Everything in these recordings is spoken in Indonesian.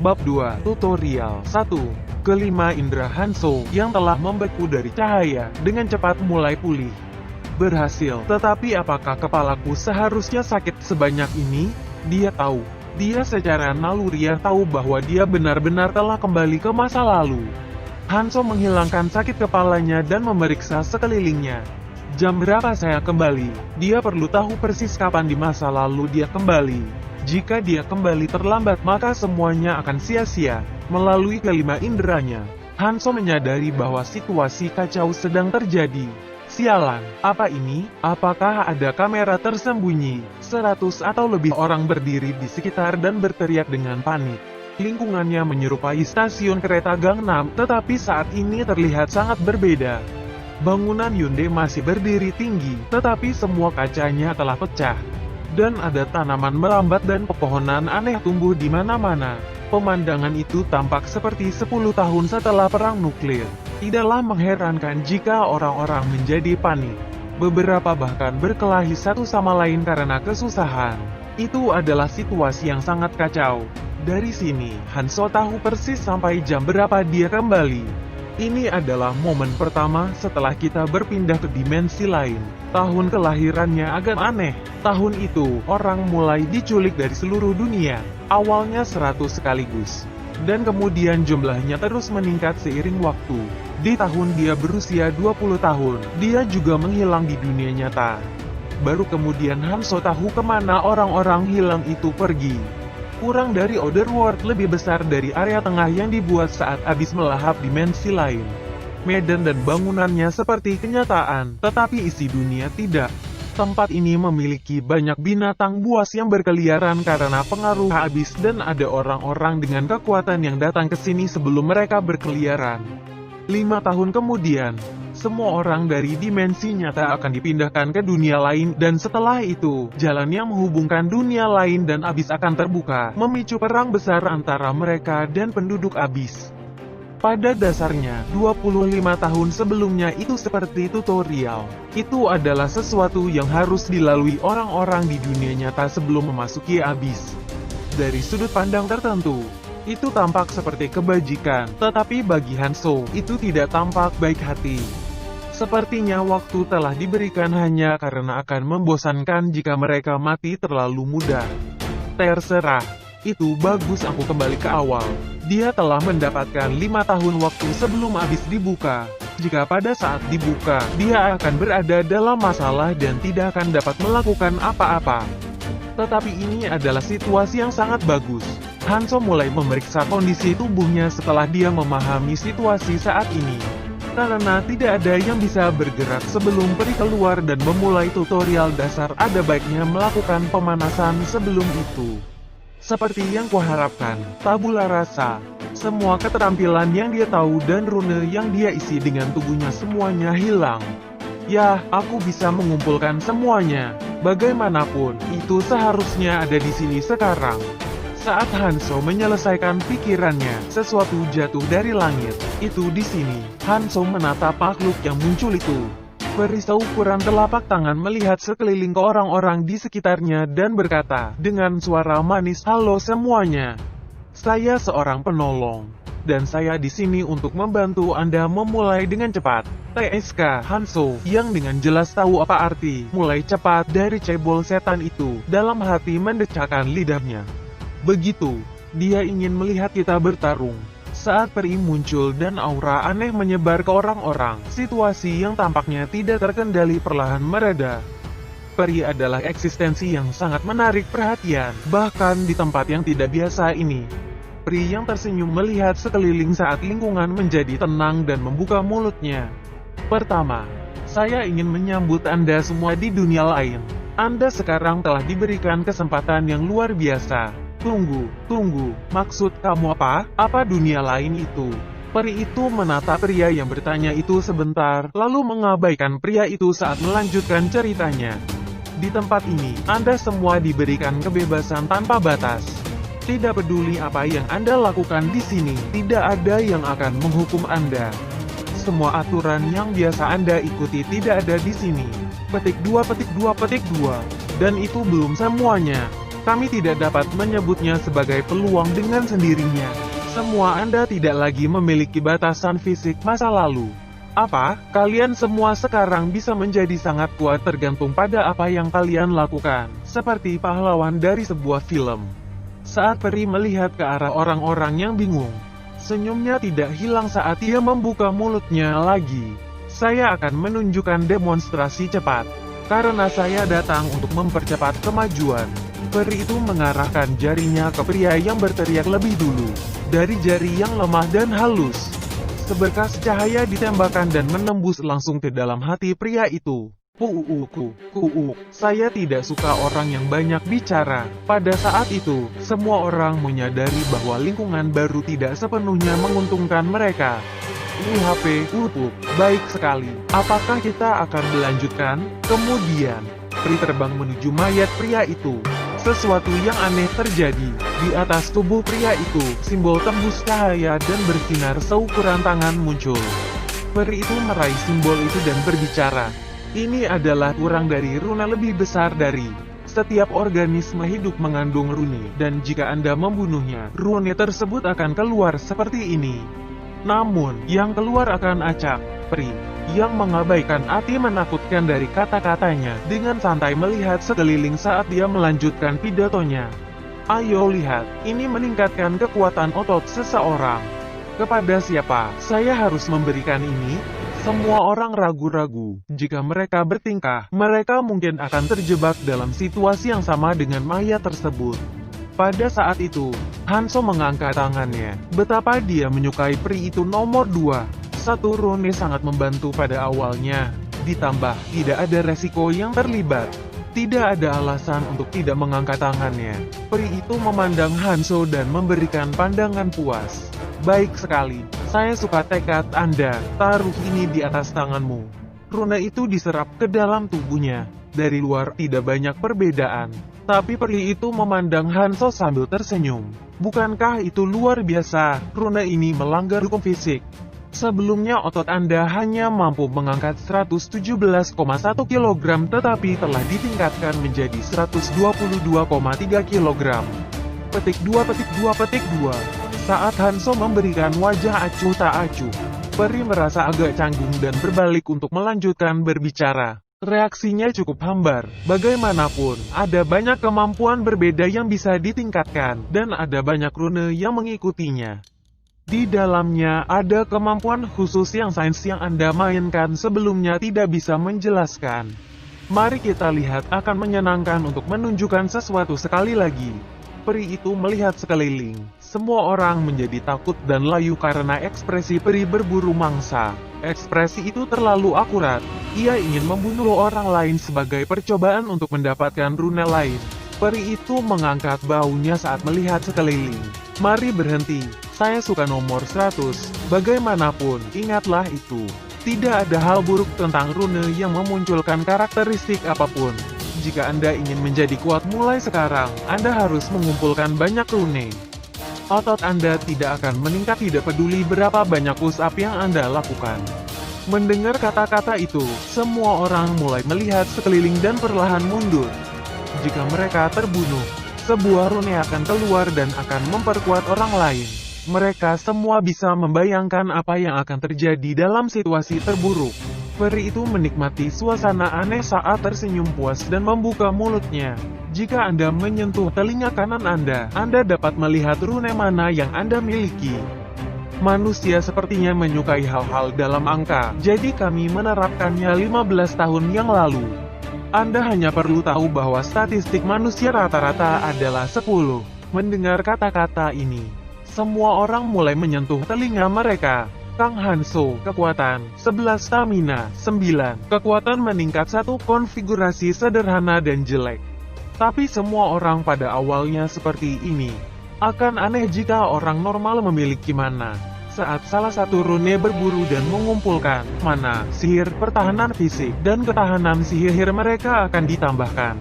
Bab 2. Tutorial 1. Kelima indera Hanso yang telah membeku dari cahaya dengan cepat mulai pulih. Berhasil, tetapi apakah kepalaku seharusnya sakit sebanyak ini? Dia tahu. Dia secara naluriah tahu bahwa dia benar-benar telah kembali ke masa lalu. Hanso menghilangkan sakit kepalanya dan memeriksa sekelilingnya. Jam berapa saya kembali? Dia perlu tahu persis kapan di masa lalu dia kembali. Jika dia kembali terlambat maka semuanya akan sia-sia. Melalui kelima inderanya, Hanso menyadari bahwa situasi kacau sedang terjadi. Sialan, apa ini? Apakah ada kamera tersembunyi? 100 atau lebih orang berdiri di sekitar dan berteriak dengan panik. Lingkungannya menyerupai stasiun kereta Gangnam, tetapi saat ini terlihat sangat berbeda. Bangunan Hyundai masih berdiri tinggi, tetapi semua kacanya telah pecah. Dan ada tanaman merambat dan pepohonan aneh tumbuh di mana-mana. Pemandangan itu tampak seperti 10 tahun setelah perang nuklir. Tidaklah mengherankan jika orang-orang menjadi panik. Beberapa bahkan berkelahi satu sama lain karena kesusahan. Itu adalah situasi yang sangat kacau. Dari sini, Hanso tahu persis sampai jam berapa dia kembali. Ini adalah momen pertama setelah kita berpindah ke dimensi lain. Tahun kelahirannya agak aneh. Tahun itu, orang mulai diculik dari seluruh dunia. Awalnya 100 sekaligus. Dan kemudian jumlahnya terus meningkat seiring waktu. Di tahun dia berusia 20 tahun, dia juga menghilang di dunia nyata. Baru kemudian Hanso tahu kemana orang-orang hilang itu pergi. Kurang dari Otherworld lebih besar dari area tengah yang dibuat saat habis melahap dimensi lain. Medan dan bangunannya seperti kenyataan, tetapi isi dunia tidak. Tempat ini memiliki banyak binatang buas yang berkeliaran karena pengaruh habis dan ada orang-orang dengan kekuatan yang datang ke sini sebelum mereka berkeliaran. 5 tahun kemudian, semua orang dari dimensi nyata akan dipindahkan ke dunia lain dan setelah itu, jalan yang menghubungkan dunia lain dan abis akan terbuka, memicu perang besar antara mereka dan penduduk abis. Pada dasarnya, 25 tahun sebelumnya itu seperti tutorial. Itu adalah sesuatu yang harus dilalui orang-orang di dunia nyata sebelum memasuki abis. Dari sudut pandang tertentu, itu tampak seperti kebajikan, tetapi bagi Hanso, itu tidak tampak baik hati. Sepertinya waktu telah diberikan hanya karena akan membosankan jika mereka mati terlalu mudah. Terserah. Itu bagus aku kembali ke awal. Dia telah mendapatkan 5 tahun waktu sebelum habis dibuka. Jika pada saat dibuka, dia akan berada dalam masalah dan tidak akan dapat melakukan apa-apa. Tetapi ini adalah situasi yang sangat bagus. Hanso mulai memeriksa kondisi tubuhnya setelah dia memahami situasi saat ini. Karena tidak ada yang bisa bergerak sebelum peri keluar dan memulai tutorial dasar, ada baiknya melakukan pemanasan sebelum itu. Seperti yang kuharapkan, tabula rasa. Semua keterampilan yang dia tahu dan rune yang dia isi dengan tubuhnya semuanya hilang. Ya, aku bisa mengumpulkan semuanya. Bagaimanapun, itu seharusnya ada di sini sekarang. Saat Hanso menyelesaikan pikirannya, sesuatu jatuh dari langit. Itu di sini. Hanso menatap makhluk yang muncul itu. Peri seukuran telapak tangan melihat sekeliling ke orang-orang di sekitarnya dan berkata dengan suara manis, "Halo semuanya. Saya seorang penolong. Dan saya di sini untuk membantu Anda memulai dengan cepat." TSK Hanso, yang dengan jelas tahu apa arti mulai cepat dari cebol setan itu, dalam hati mendecakkan lidahnya. Begitu, dia ingin melihat kita bertarung. Saat peri muncul dan aura aneh menyebar ke orang-orang, situasi yang tampaknya tidak terkendali perlahan mereda. Peri adalah eksistensi yang sangat menarik perhatian, bahkan di tempat yang tidak biasa ini. Peri yang tersenyum melihat sekeliling saat lingkungan menjadi tenang dan membuka mulutnya. Pertama, saya ingin menyambut Anda semua di dunia lain. Anda sekarang telah diberikan kesempatan yang luar biasa. Tunggu, maksud kamu apa? Apa dunia lain itu? Peri itu menatap pria yang bertanya itu sebentar, lalu mengabaikan pria itu saat melanjutkan ceritanya. Di tempat ini, Anda semua diberikan kebebasan tanpa batas. Tidak peduli apa yang Anda lakukan di sini, tidak ada yang akan menghukum Anda. Semua aturan yang biasa Anda ikuti tidak ada di sini. Petik 2. Dan itu belum semuanya. Kami tidak dapat menyebutnya sebagai peluang dengan sendirinya. Semua Anda tidak lagi memiliki batasan fisik masa lalu. Apa? Kalian semua sekarang bisa menjadi sangat kuat tergantung pada apa yang kalian lakukan, seperti pahlawan dari sebuah film. Saat peri melihat ke arah orang-orang yang bingung, senyumnya tidak hilang saat ia membuka mulutnya lagi. Saya akan menunjukkan demonstrasi cepat, karena saya datang untuk mempercepat kemajuan. Peri itu mengarahkan jarinya ke pria yang berteriak lebih dulu. Dari jari yang lemah dan halus, seberkas cahaya ditembakkan dan menembus langsung ke dalam hati pria itu. Saya tidak suka orang yang banyak bicara. Pada saat itu, semua orang menyadari bahwa lingkungan baru tidak sepenuhnya menguntungkan mereka. Baik sekali. Apakah kita akan melanjutkan? Kemudian, peri terbang menuju mayat pria itu. Sesuatu yang aneh terjadi. Di atas tubuh pria itu, simbol tembus cahaya dan bersinar seukuran tangan muncul. Peri itu meraih simbol itu dan berbicara. Ini adalah kurang dari rune lebih besar dari. Setiap organisme hidup mengandung rune, dan jika Anda membunuhnya, rune tersebut akan keluar seperti ini. Namun, yang keluar akan acak. Peri yang mengabaikan arti menakutkan dari kata-katanya, dengan santai melihat sekeliling saat dia melanjutkan pidatonya. Ayo lihat, ini meningkatkan kekuatan otot seseorang. Kepada siapa saya harus memberikan ini? Semua orang ragu-ragu. Jika mereka bertingkah, mereka mungkin akan terjebak dalam situasi yang sama dengan mayat tersebut. Pada saat itu, Hanso mengangkat tangannya. Betapa dia menyukai peri itu nomor 2. Satu rune sangat membantu pada awalnya. Ditambah, tidak ada resiko yang terlibat. Tidak ada alasan untuk tidak mengangkat tangannya. Peri itu memandang Hanso dan memberikan pandangan puas. Baik sekali, saya suka tekad Anda. Taruh ini di atas tanganmu. Rune itu diserap ke dalam tubuhnya. Dari luar tidak banyak perbedaan. Tapi peri itu memandang Hanso sambil tersenyum. Bukankah itu luar biasa? Rune ini melanggar hukum fisik. Sebelumnya otot Anda hanya mampu mengangkat 117,1 kg tetapi telah ditingkatkan menjadi 122,3 kg. Petik 2. Saat Hanso memberikan wajah acuh tak acuh, peri merasa agak canggung dan berbalik untuk melanjutkan berbicara. Reaksinya cukup hambar. Bagaimanapun, ada banyak kemampuan berbeda yang bisa ditingkatkan, dan ada banyak rune yang mengikutinya. Di dalamnya ada kemampuan khusus yang sains yang Anda mainkan sebelumnya tidak bisa menjelaskan. Mari kita lihat, akan menyenangkan untuk menunjukkan sesuatu sekali lagi. Peri itu melihat sekeliling. Semua orang menjadi takut dan layu karena ekspresi peri berburu mangsa. Ekspresi itu terlalu akurat. Ia ingin membunuh orang lain sebagai percobaan untuk mendapatkan rune lain. Peri itu mengangkat baunya saat melihat sekeliling. Mari berhenti. Saya suka nomor 100. Bagaimanapun, ingatlah itu. Tidak ada hal buruk tentang rune yang memunculkan karakteristik apapun. Jika Anda ingin menjadi kuat mulai sekarang, Anda harus mengumpulkan banyak rune. Otot Anda tidak akan meningkat tidak peduli berapa banyak push-up yang Anda lakukan. Mendengar kata-kata itu, semua orang mulai melihat sekeliling dan perlahan mundur. Jika mereka terbunuh, sebuah rune akan keluar dan akan memperkuat orang lain. Mereka semua bisa membayangkan apa yang akan terjadi dalam situasi terburuk. Peri itu menikmati suasana aneh saat tersenyum puas dan membuka mulutnya. Jika Anda menyentuh telinga kanan Anda dapat melihat rune mana yang Anda miliki. Manusia sepertinya menyukai hal-hal dalam angka, jadi kami menerapkannya 15 tahun yang lalu. Anda hanya perlu tahu bahwa statistik manusia rata-rata adalah 10. Mendengar kata-kata ini, semua orang mulai menyentuh telinga mereka. Kang Hanso, kekuatan, 11 stamina, 9, kekuatan meningkat 1 konfigurasi sederhana dan jelek. Tapi semua orang pada awalnya seperti ini. Akan aneh jika orang normal memiliki mana. Saat salah satu rune berburu dan mengumpulkan mana, sihir, pertahanan fisik, dan ketahanan sihir mereka akan ditambahkan.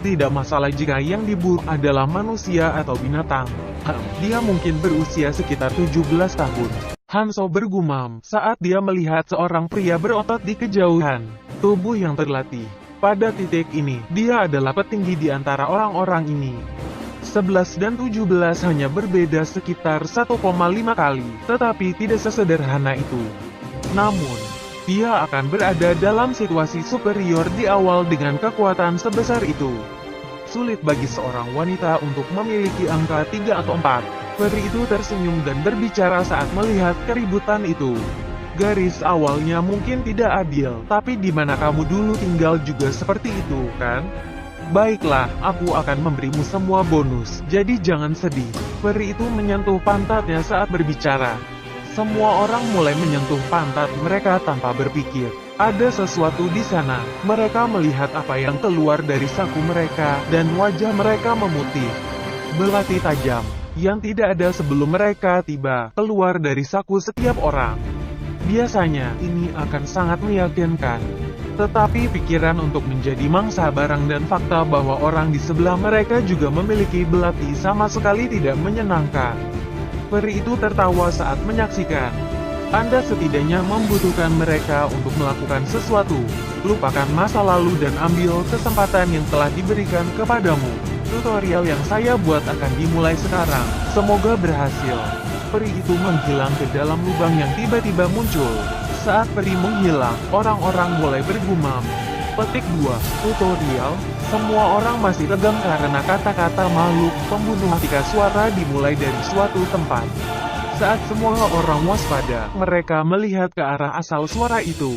Tidak masalah jika yang diburu adalah manusia atau binatang. Dia mungkin berusia sekitar 17 tahun. Hanso bergumam saat dia melihat seorang pria berotot di kejauhan. Tubuh yang terlatih, Pada titik ini, dia adalah petinggi di antara orang-orang ini. 11 dan 17 hanya berbeda sekitar 1,5 kali, tetapi tidak sesederhana itu. Namun, dia akan berada dalam situasi superior di awal dengan kekuatan sebesar itu. Sulit bagi seorang wanita untuk memiliki angka 3 atau 4. Peri itu tersenyum dan berbicara saat melihat keributan itu. Garis awalnya mungkin tidak adil, tapi di mana kamu dulu tinggal juga seperti itu, kan? Baiklah, aku akan memberimu semua bonus, jadi jangan sedih. Peri itu menyentuh pantatnya saat berbicara. Semua orang mulai menyentuh pantat mereka tanpa berpikir. Ada sesuatu di sana. Mereka melihat apa yang keluar dari saku mereka, dan wajah mereka memutih. Belati tajam, yang tidak ada sebelum mereka tiba, keluar dari saku setiap orang. Biasanya, ini akan sangat meyakinkan. Tetapi pikiran untuk menjadi mangsa barang dan fakta bahwa orang di sebelah mereka juga memiliki belati sama sekali tidak menyenangkan. Peri itu tertawa saat menyaksikan. Anda setidaknya membutuhkan mereka untuk melakukan sesuatu. Lupakan masa lalu dan ambil kesempatan yang telah diberikan kepadamu. Tutorial yang saya buat akan dimulai sekarang. Semoga berhasil. Peri itu menghilang ke dalam lubang yang tiba-tiba muncul. Saat peri menghilang, orang-orang mulai bergumam. Petik 2. Tutorial. Semua orang masih tegang karena kata-kata makhluk pembunuh ketika suara dimulai dari suatu tempat. Saat semua orang waspada, mereka melihat ke arah asal suara itu.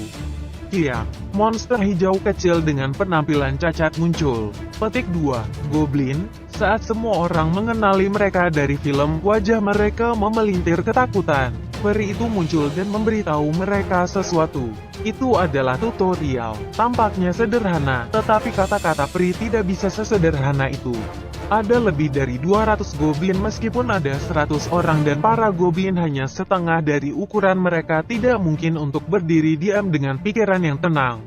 Kia, monster hijau kecil dengan penampilan cacat muncul. Petik 2. Goblin. Saat semua orang mengenali mereka dari film, wajah mereka memelintir ketakutan. Peri itu muncul dan memberitahu mereka sesuatu. Itu adalah tutorial. Tampaknya sederhana, tetapi kata-kata peri tidak bisa sesederhana itu. Ada lebih dari 200 goblin meskipun ada 100 orang dan para goblin hanya setengah dari ukuran mereka tidak mungkin untuk berdiri diam dengan pikiran yang tenang.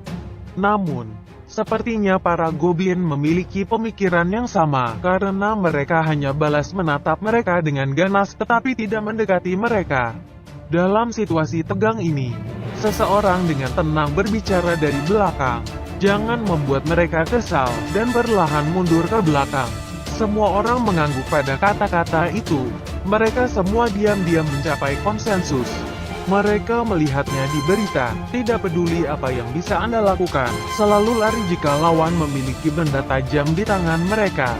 Namun, sepertinya para goblin memiliki pemikiran yang sama, karena mereka hanya balas menatap mereka dengan ganas tetapi tidak mendekati mereka. Dalam situasi tegang ini, seseorang dengan tenang berbicara dari belakang. Jangan membuat mereka kesal, dan perlahan mundur ke belakang. Semua orang mengangguk pada kata-kata itu. Mereka semua diam-diam mencapai konsensus. Mereka melihatnya di berita, tidak peduli apa yang bisa Anda lakukan, selalu lari jika lawan memiliki benda tajam di tangan mereka.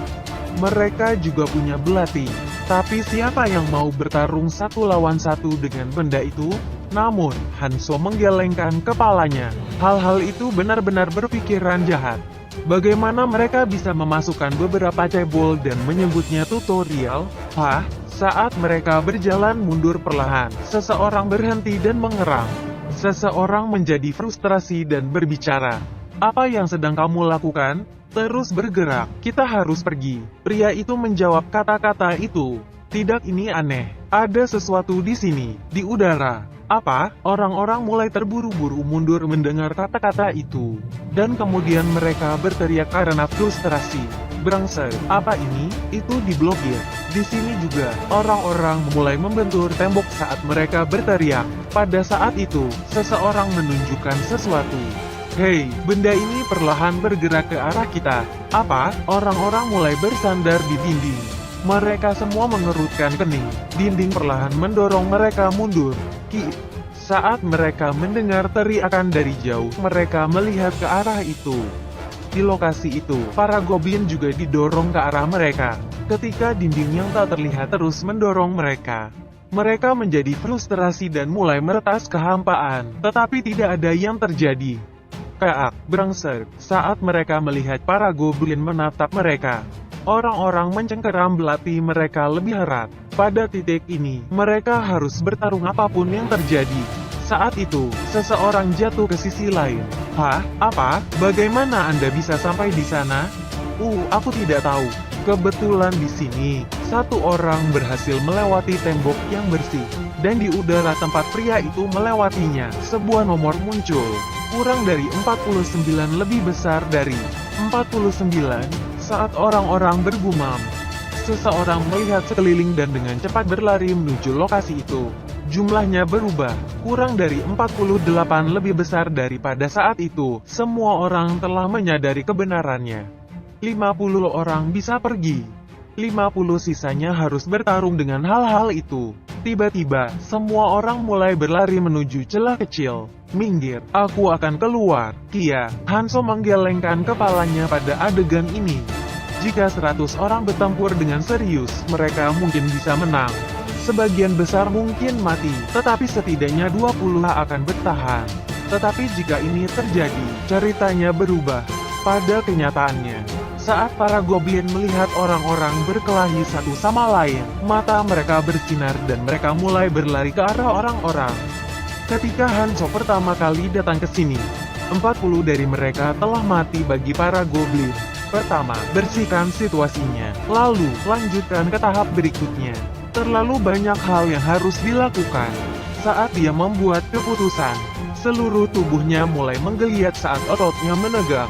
Mereka juga punya belati, tapi siapa yang mau bertarung satu lawan satu dengan benda itu? Namun, Hanso menggelengkan kepalanya. Hal-hal itu benar-benar berpikiran jahat. Bagaimana mereka bisa memasukkan beberapa cebol dan menyebutnya tutorial? Saat mereka berjalan mundur perlahan, seseorang berhenti dan mengerang. Seseorang menjadi frustrasi dan berbicara. Apa yang sedang kamu lakukan? Terus bergerak, kita harus pergi. Pria itu menjawab kata-kata itu. Tidak, ini aneh. Ada sesuatu di sini, di udara. Apa? Orang-orang mulai terburu-buru mundur mendengar kata-kata itu. Dan kemudian mereka berteriak karena frustrasi. Brengsek, apa ini? Itu diblokir. Di sini juga, orang-orang mulai membentur tembok saat mereka berteriak. Pada saat itu, seseorang menunjukkan sesuatu. Hei, benda ini perlahan bergerak ke arah kita. Apa? Orang-orang mulai bersandar di dinding. Mereka semua mengerutkan kening. Dinding perlahan mendorong mereka mundur. Saat mereka mendengar teriakan dari jauh, mereka melihat ke arah itu. Di lokasi itu, para goblin juga didorong ke arah mereka. Ketika dinding yang tak terlihat terus mendorong mereka, mereka menjadi frustrasi dan mulai meretas kehampaan, tetapi tidak ada yang terjadi. Kaak, brengsek, saat mereka melihat para goblin menatap mereka. Orang-orang mencengkeram belati mereka lebih erat. Pada titik ini, mereka harus bertarung apapun yang terjadi. Saat itu, seseorang jatuh ke sisi lain. Apa? Bagaimana Anda bisa sampai di sana? Aku tidak tahu. Kebetulan di sini, satu orang berhasil melewati tembok yang bersih. Dan di udara tempat pria itu melewatinya, sebuah nomor muncul. Kurang dari 49 lebih besar dari 49. Saat orang-orang bergumam, seseorang melihat sekeliling dan dengan cepat berlari menuju lokasi itu. Jumlahnya berubah, kurang dari 48 lebih besar daripada saat itu. Semua orang telah menyadari kebenarannya. 50 orang bisa pergi. 50 sisanya harus bertarung dengan hal-hal itu. Tiba-tiba, semua orang mulai berlari menuju celah kecil. Minggir, aku akan keluar. Kia, Hanzo menggelengkan kepalanya pada adegan ini. Jika 100 orang bertempur dengan serius, mereka mungkin bisa menang. Sebagian besar mungkin mati, tetapi setidaknya 20 akan bertahan. Tetapi jika ini terjadi, ceritanya berubah. Pada kenyataannya, saat para goblin melihat orang-orang berkelahi satu sama lain, mata mereka bersinar dan mereka mulai berlari ke arah orang-orang. Ketika Hanzo pertama kali datang ke sini, 40 dari mereka telah mati bagi para goblin. Pertama, bersihkan situasinya, lalu lanjutkan ke tahap berikutnya. Terlalu banyak hal yang harus dilakukan. Saat dia membuat keputusan, seluruh tubuhnya mulai menggeliat saat ototnya menegang.